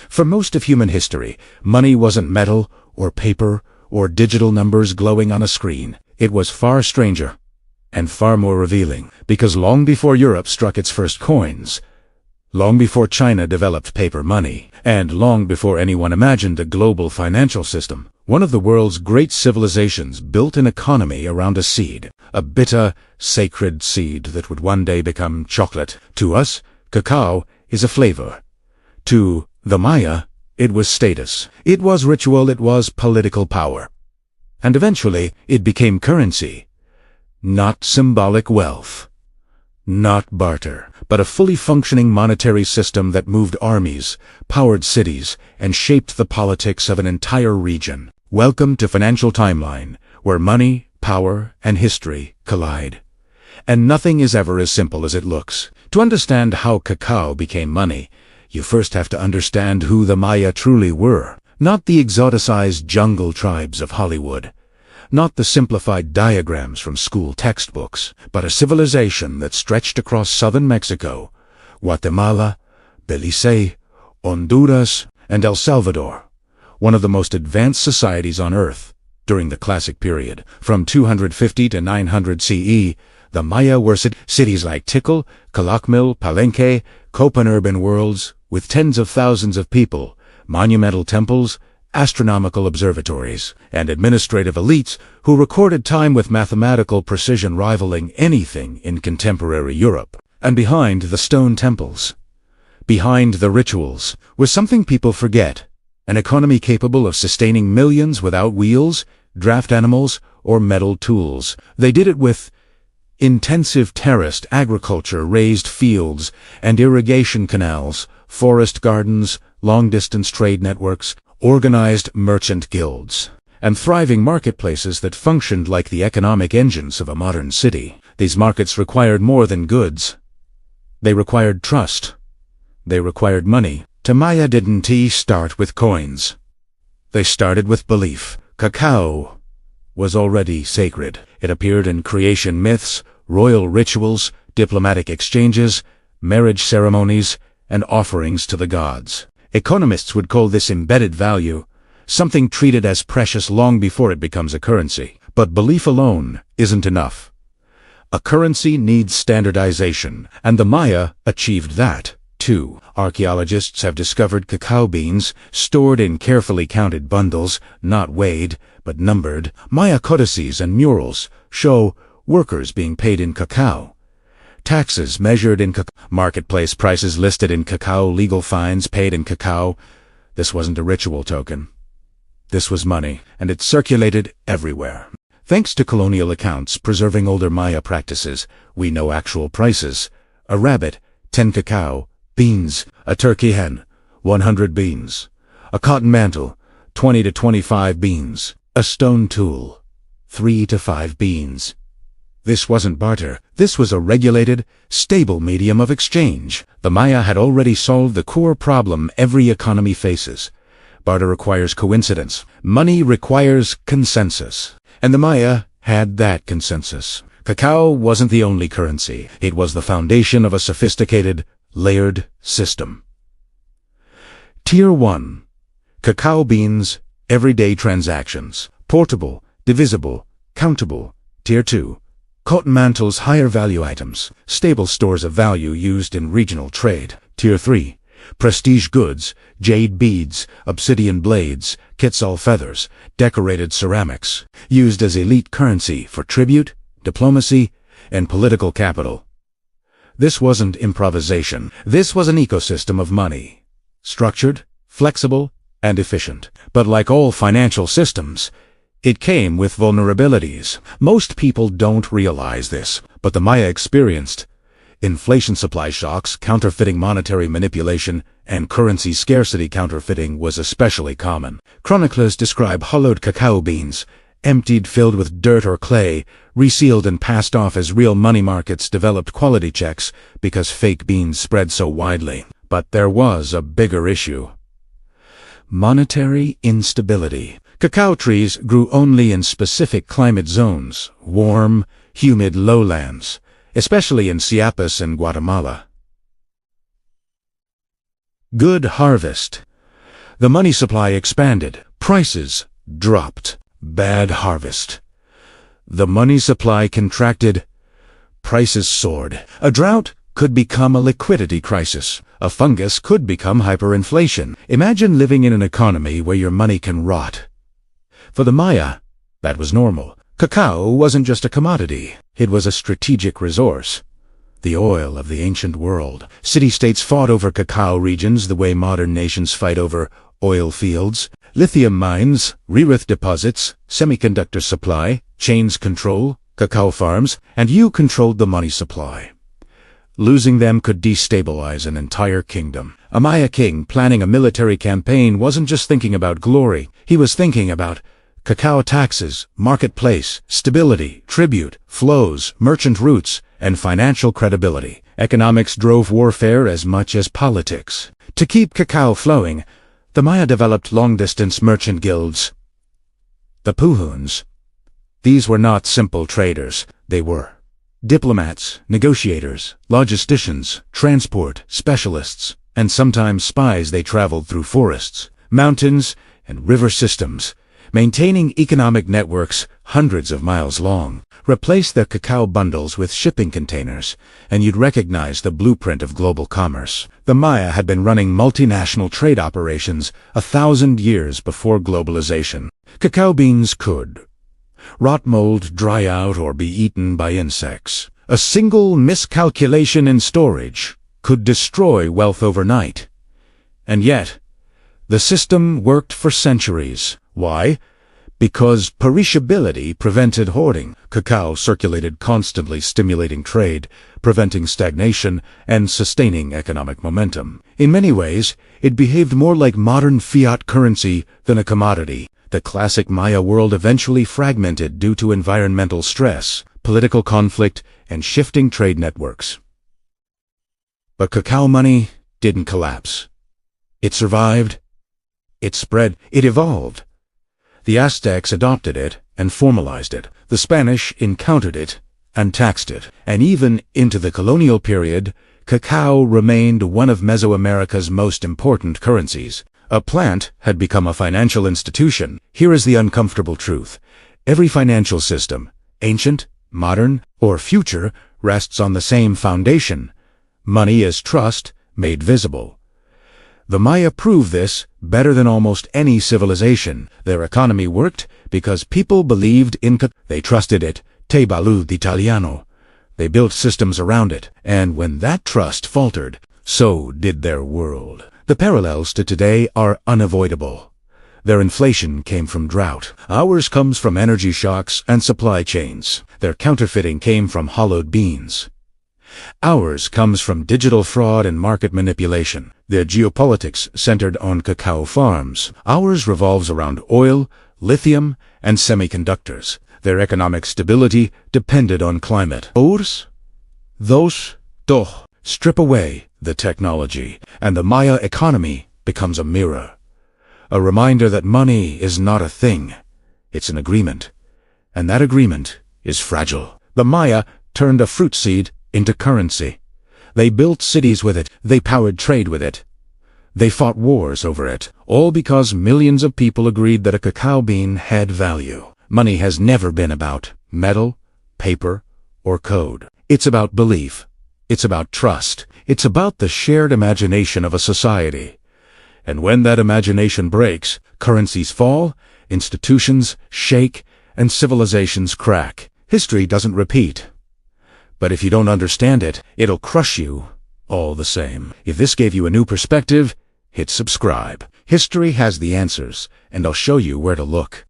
For most of human history, money wasn't metal or paper or digital numbers glowing on a screen. It was far stranger and far more revealing, because long before Europe struck its first coins, long before China developed paper money, and long before anyone imagined a global financial system, one of the world's great civilizations built an economy around a seed, a bitter, sacred seed that would one day become chocolate. To us, cacao is a flavor. To the Maya, it was status. It was ritual. It was political power. And eventually, it became currency. Not symbolic wealth. Not barter, but a fully functioning monetary system that moved armies, powered cities, and shaped the politics of an entire region. Welcome to Financial Timeline, where money, power, and history collide. And nothing is ever as simple as it looks. To understand how cacao became money, you first have to understand who the Maya truly were. Not the exoticized jungle tribes of Hollywood. Not the simplified diagrams from school textbooks, but a civilization that stretched across southern Mexico, Guatemala, Belize, Honduras, and El Salvador, one of the most advanced societies on Earth. During the Classic period, from 250 to 900 CE, the Maya were cities like Tikal, Calakmul, Palenque, Copan urban worlds, with tens of thousands of people, monumental temples, astronomical observatories, and administrative elites who recorded time with mathematical precision rivaling anything in contemporary Europe. And behind the stone temples, behind the rituals, was something people forget: an economy capable of sustaining millions without wheels, draft animals, or metal tools. They did it with intensive terraced agriculture, raised fields, and irrigation canals, forest gardens, long-distance trade networks, organized merchant guilds, and thriving marketplaces that functioned like the economic engines of a modern city. These markets required more than goods. They required trust. They required money. The Maya didn't start with coins. They started with belief. Cacao was already sacred. It appeared in creation myths, royal rituals, diplomatic exchanges, marriage ceremonies, and offerings to the gods. Economists would call this embedded value, something treated as precious long before it becomes a currency. But belief alone isn't enough. A currency needs standardization, and the Maya achieved that, too. Archaeologists have discovered cacao beans stored in carefully counted bundles, not weighed, but numbered. Maya codices and murals show workers being paid in cacao, taxes measured in cacao, marketplace prices listed in cacao, legal fines paid in cacao. This wasn't a ritual token. This was money, and it circulated everywhere. Thanks to colonial accounts preserving older Maya practices, we know actual prices. A rabbit, 10 cacao beans. A turkey hen, 100 beans. A cotton mantle, 20 to 25 beans. A stone tool, 3 to 5 beans. This wasn't barter. This was a regulated, stable medium of exchange. The Maya had already solved the core problem every economy faces. Barter requires coincidence. Money requires consensus. And the Maya had that consensus. Cacao wasn't the only currency. It was the foundation of a sophisticated, layered system. Tier 1. Cacao beans, everyday transactions. Portable, divisible, countable. Tier 2. Cotton mantles, higher value items, stable stores of value used in regional trade. Tier 3. Prestige goods, jade beads, obsidian blades, quetzal feathers, decorated ceramics, used as elite currency for tribute, diplomacy, and political capital. This wasn't improvisation. This was an ecosystem of money. Structured, flexible, and efficient. But like all financial systems, it came with vulnerabilities. Most people don't realize this, but the Maya experienced inflation, supply shocks, counterfeiting, monetary manipulation, and currency scarcity. Counterfeiting was especially common. Chroniclers describe hollowed cacao beans, emptied, filled with dirt or clay, resealed and passed off as real money. Markets developed quality checks because fake beans spread so widely. But there was a bigger issue: monetary instability. Cacao trees grew only in specific climate zones, warm, humid lowlands, especially in Chiapas and Guatemala. Good harvest. The money supply expanded. Prices dropped. Bad harvest. The money supply contracted. Prices soared. A drought could become a liquidity crisis. A fungus could become hyperinflation. Imagine living in an economy where your money can rot. For the Maya, that was normal. Cacao wasn't just a commodity. It was a strategic resource. The oil of the ancient world. City-states fought over cacao regions the way modern nations fight over oil fields. Lithium mines, rare earth deposits, semiconductor supply, chains control, cacao farms, and you controlled the money supply. Losing them could destabilize an entire kingdom. A Maya king planning a military campaign wasn't just thinking about glory. He was thinking about cacao taxes, marketplace, stability, tribute, flows, merchant routes, and financial credibility. Economics drove warfare as much as politics. To keep cacao flowing, the Maya developed long-distance merchant guilds. The Puhuns. These were not simple traders. They were diplomats, negotiators, logisticians, transport specialists, and sometimes spies. They traveled through forests, mountains, and river systems, maintaining economic networks hundreds of miles long. Replace the cacao bundles with shipping containers, and you'd recognize the blueprint of global commerce. The Maya had been running multinational trade operations 1,000 years before globalization. Cacao beans could rot, mold, dry out, or be eaten by insects. A single miscalculation in storage could destroy wealth overnight. And yet, the system worked for centuries. Why? Because perishability prevented hoarding. Cacao circulated constantly, stimulating trade, preventing stagnation, and sustaining economic momentum. In many ways, it behaved more like modern fiat currency than a commodity. The classic Maya world eventually fragmented due to environmental stress, political conflict, and shifting trade networks. But cacao money didn't collapse. It survived. It spread. It evolved. The Aztecs adopted it and formalized it. The Spanish encountered it and taxed it. And even into the colonial period, cacao remained one of Mesoamerica's most important currencies. A plant had become a financial institution. Here is the uncomfortable truth. Every financial system, ancient, modern, or future, rests on the same foundation. Money as trust made visible. The Maya proved this better than almost any civilization. Their economy worked because people believed in cacao. They trusted it, te balu d'Italiano. They built systems around it, and when that trust faltered, so did their world. The parallels to today are unavoidable. Their inflation came from drought. Ours comes from energy shocks and supply chains. Their counterfeiting came from hollowed beans. Ours comes from digital fraud and market manipulation. Their geopolitics centered on cacao farms. Ours revolves around oil, lithium, and semiconductors. Their economic stability depended on climate. Ours, those, doch. Strip away the technology, and the Maya economy becomes a mirror. A reminder that money is not a thing. It's an agreement. And that agreement is fragile. The Maya turned a fruit seed into currency. They built cities with it. They powered trade with it. They fought wars over it, all because millions of people agreed that a cacao bean had value. Money has never been about metal, paper, or code. It's about belief. It's about trust. It's about the shared imagination of a society. And when that imagination breaks, currencies fall, institutions shake, and civilizations crack. History doesn't repeat. But if you don't understand it, it'll crush you all the same. If this gave you a new perspective, hit subscribe. History has the answers, and I'll show you where to look.